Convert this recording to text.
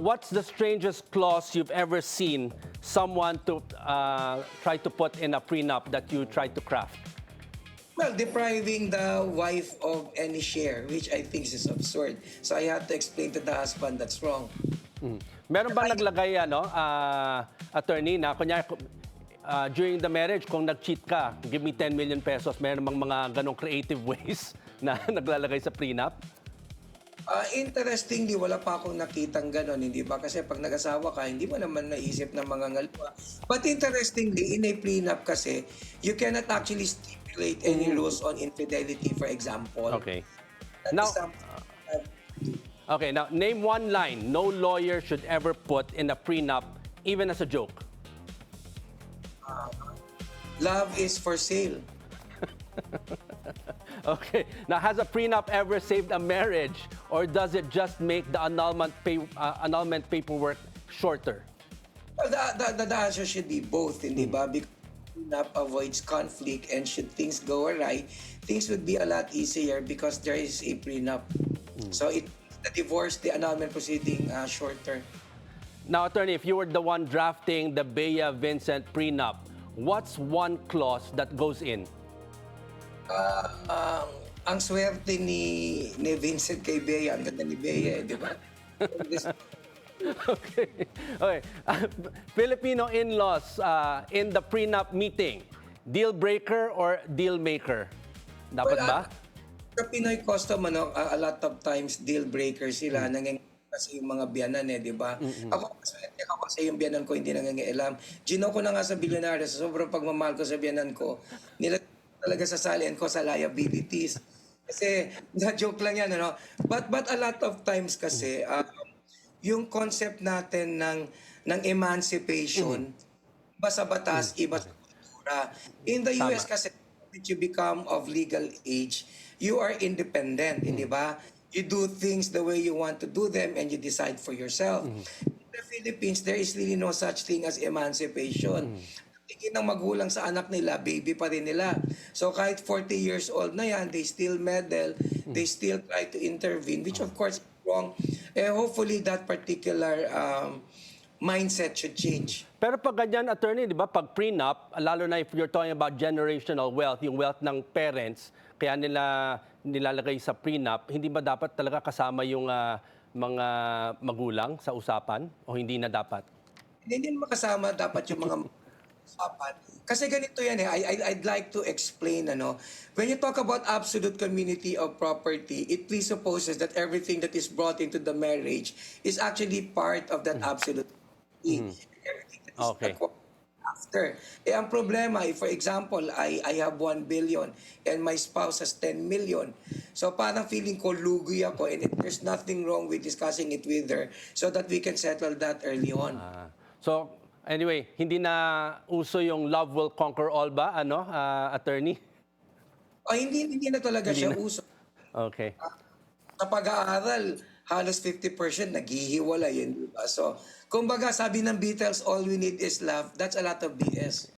What's the strangest clause you've ever seen someone to try to put in a prenup that you tried to craft? Well, depriving the wife of any share, which I think is absurd. So I had to explain to the husband that's wrong. Meron bang naglagay, attorney, na kunyari, during the marriage, kung nag-cheat ka, give me 10 million pesos, meron bang mga ganong creative ways na naglalagay sa prenup? Interestingly, wala pa akong nakitang ganon, hindi ba? Kasi pag nag-asawa ka, hindi mo naman naisip na mga ngalwa. But interestingly, in a prenup kasi, you cannot actually stipulate any rules on infidelity, for example. Okay. That Now, is something Okay, now name one line no lawyer should ever put in a prenup, even as a joke. love is for sale. Okay, now has a prenup ever saved a marriage, or does it just make the annulment paperwork shorter? Well, the answer should be both, hindi ba? Because prenup avoids conflict, and should things go awry, things would be a lot easier because there is a prenup. So it the divorce, the annulment proceeding shorter. Now, attorney, if you were the one drafting the Bea Vincent prenup, what's one clause that goes in? Ang swerte ni Vincent kay Bea, ang ganda ni Bea, di ba? Okay. Okay. Filipino in-laws in the prenup meeting, deal breaker or deal maker? Dapat ba? Sa Pinoy custom, a lot of times deal breaker sila, kasi yung mga biyanan di ba? Ako, swerte ako kasi yung biyanan ko hindi nangangialam. Gino ko na nga sa bilyonaryo, sa sobrang pagmamahal ko sa biyanan ko, nila talaga sasalian ko sa liabilities. Kasi, na-joke lang yan, But a lot of times kasi, yung concept natin ng emancipation, iba sa batas, iba sa kultura. In the US kasi, when you become of legal age, you are independent, hindi ba? You do things the way you want to do them and you decide for yourself. In the Philippines, there is really no such thing as emancipation. Tingin ng magulang sa anak nila, baby pa rin nila. So kahit 40 years old na yan, they still meddle, they still try to intervene, which of course is wrong. Hopefully that particular mindset should change. Pero pag ganyan, attorney, di ba, pag prenup, lalo na if you're talking about generational wealth, yung wealth ng parents, kaya nila nilalagay sa prenup, hindi ba dapat talaga kasama yung mga magulang sa usapan o hindi na dapat? Hindi din makasama dapat yung mga usapan. Kasi ganito yan I'd like to explain, when you talk about absolute community of property, it presupposes that everything that is brought into the marriage is actually part of that absolute community. Everything that is Okay. acquired after. Ang problema, if for example, I have 1 billion and my spouse has 10 million. So parang feeling ko lugi ako and there's nothing wrong with discussing it with her so that we can settle that early on. So, anyway, hindi na uso yung love will conquer all ba, attorney? Hindi na talaga siya uso. Okay. Sa pag-aaral, halos 50% naghihiwalay yun, diba? So, kumbaga sabi ng Beatles, all we need is love. That's a lot of BS.